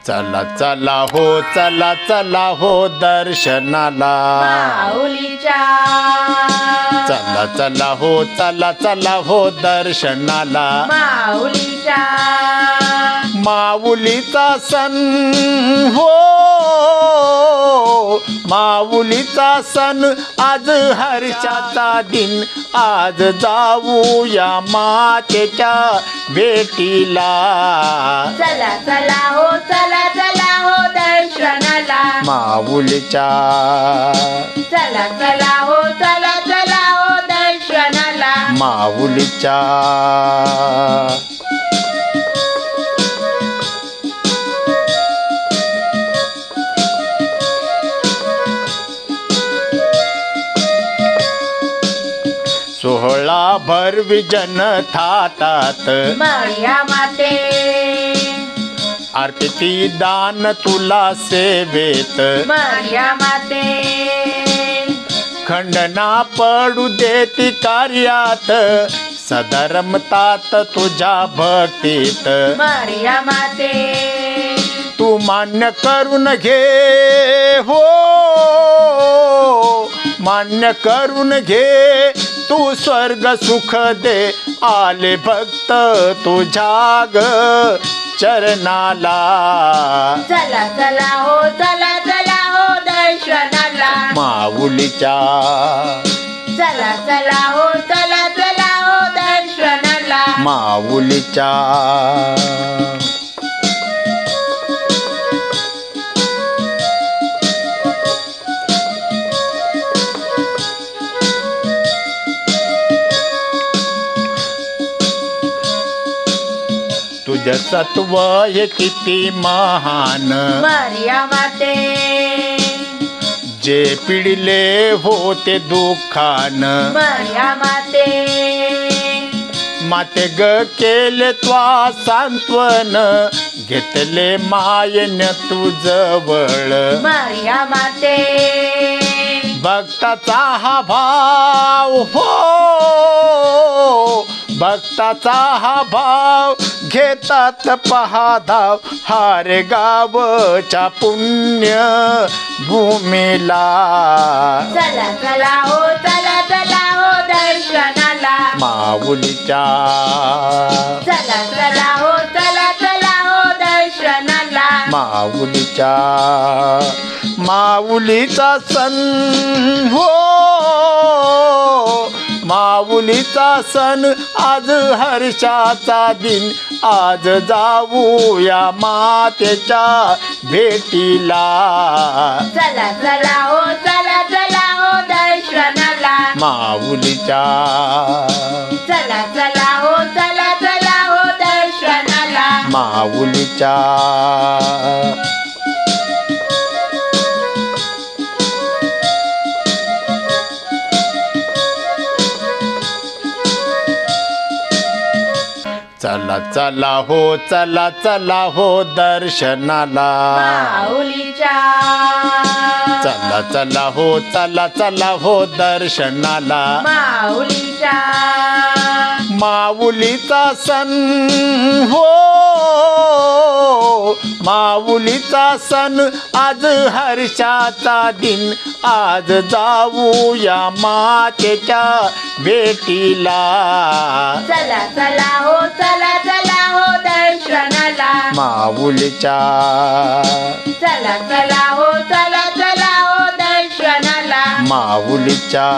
चला चला हो, चला चला हो दर्शनाला माऊलीच्या. चला चला हो, चला चला हो दर्शनाला माऊलीच्या. माऊलीचा सण हो, माऊलीचा सण आज हर्षाचा दिन. आज जाऊया मातेच्या भेटीला. चला चला हो, चला चला हो दर्शनाला माऊलीच्या. चला चला हो, चला चला हो दर्शनाला माऊलीच्या. सोहळा भर विजन थाटात माया माते. आरती दान तुला सेवेत. माया माते. खंडना पडू देती कार्यात. सदा रमतात तुझ्या भक्तीत. माया माते. तू मान्य करून घे हो, मान्य करून घे. तू स्वर्ग सुख दे. आले भक्त तुझ्या ग चरणाला. चला चला हो, चला चला हो दर्शनाला माऊलीच्या. चला चला हो, चला चला हो दर्शनाला माऊलीच्या. तुझ सत्व हे किती महान. मारिया माते. जे पिडिले होते दुःखान. मारिया माते. माते ग केले त्वा सांत्वन. घेतले मायन तू जवळ. मारिया माते. भक्ताचा हा भाव हो, भक्ताचा हा भाव. घेतात पहा धाव. हारे गावच्या पुण्य भूमीला. चला चला हो, चला चला हो दर्शनाला माऊलीच्या. चला चला हो, चला चला हो दर्शनाला माऊलीच्या. माऊलीचा सण हो, माऊलीचा सण आज हर्षाचा दिन. आज जाऊया मातेच्या भेटीला. चला चला हो, चला चला हो दर्शनाला माऊलीच्या. चला चला हो, चला चला हो दर्शनाला माऊलीच्या. चला चला हो, चला चला हो दर्शनाला. माऊलीच्या. चला चला हो, चला चला हो दर्शनाला. माऊलीच्या. माऊलीचा सण हो, माऊलीचा सण आज हर्षाचा दिन. आज जाऊया मातेच्या भेटीला. चला चला हो, चला चला हो दर्शनाला माऊलीच्या. चला चला हो, चला चला हो दर्शनाला माऊलीच्या.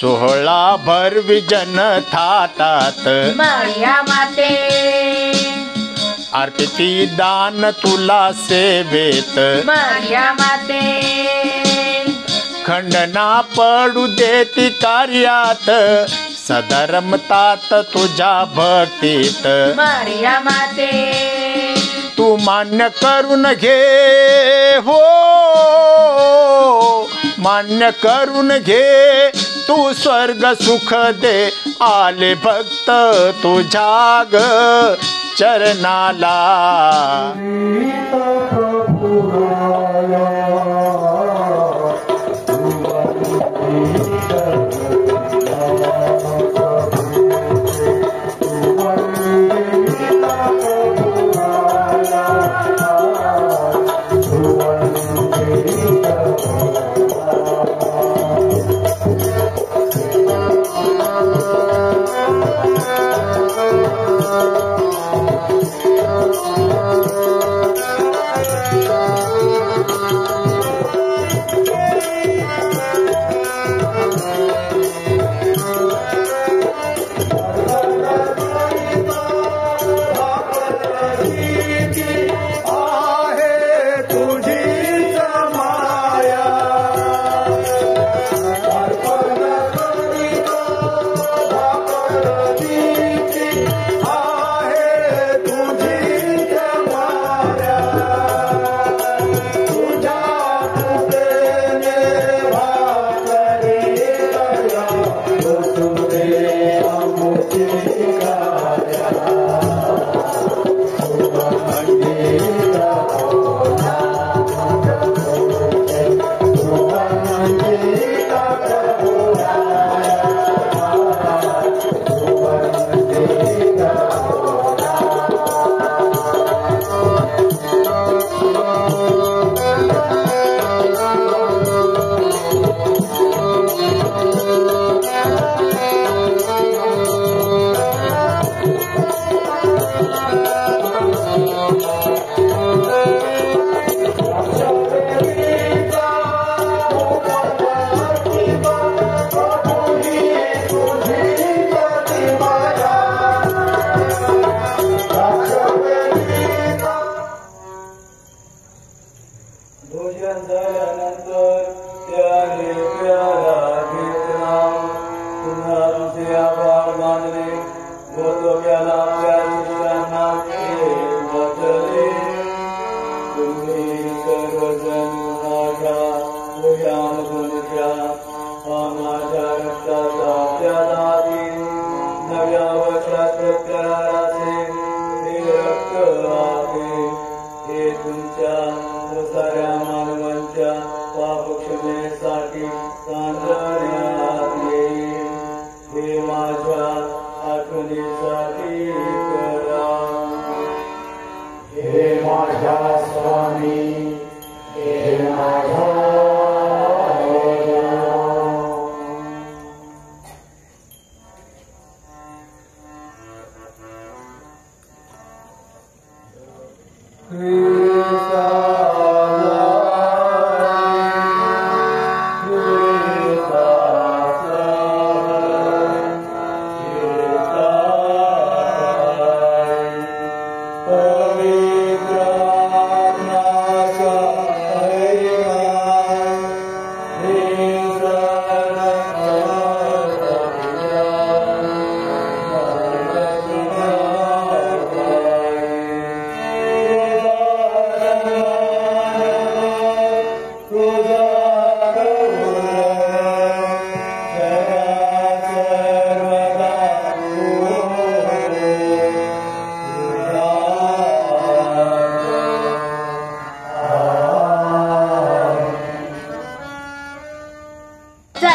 सोहळा भरवी जन थाटात मरिया माते अर्पिती दान तुला सेवेत मरिया माते खंडना पडू देती कार्यात सदा रमतात तुझ्या भक्तीत मरिया माते तू मान्य करून घे हो मान्य करून घे तू स्वर्ग सुख दे आले भक्त तुझ्या ग चरणाला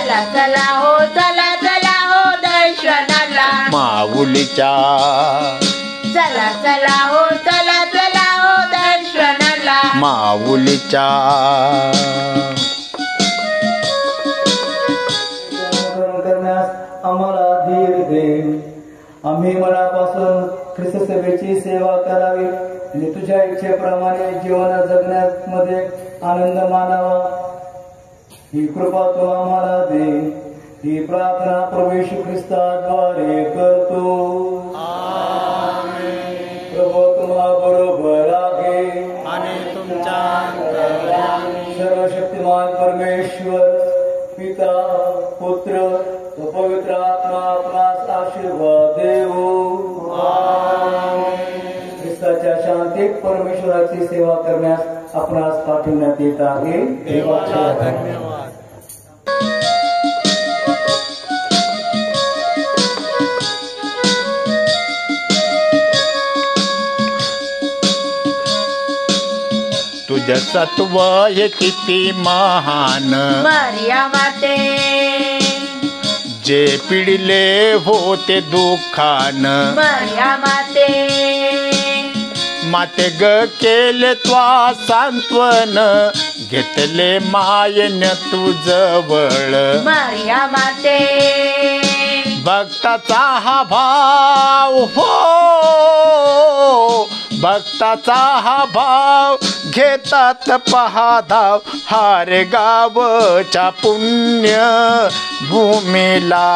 चला चला हो दर्शनाला माऊलीच्या चला चला हो दर्शनाला माऊलीच्या करण्यास आम्हाला धीर दे. आम्ही मनापासून ख्रिस्त सेवेची सेवा करावी आणि तुझ्या इच्छेप्रमाणे जीवन जगण्यामध्ये आनंद मानावा. ही कृपा तू आम्हाला दे. ही प्रार्थना प्रभू येशू ख्रिस्ताद्वारे करतो. प्रभू तुम्हा बरोबर आहे आणि तुमच्या सर्वशक्तिमान परमेश्वर पिता पुत्र व पवित्र आत्मा आपणास आशीर्वाद देवो. ख्रिस्ताच्या शांतीत परमेश्वराची सेवा करण्यास आपणास पाठवण्यात येत आहे. देवाचा धन्यवाद. तुझं सत्व हे किती महान मरिया माते जे पिडिले होते दुःखान मरिया माते माते ग केले त्वा सांत्वन घेतले मायन तू जवळ मरिया माते भक्ताचा हा भाव हो भक्ताचा हा भाव घेतात पहाधाव हारे गावच्या पुण्य भूमीला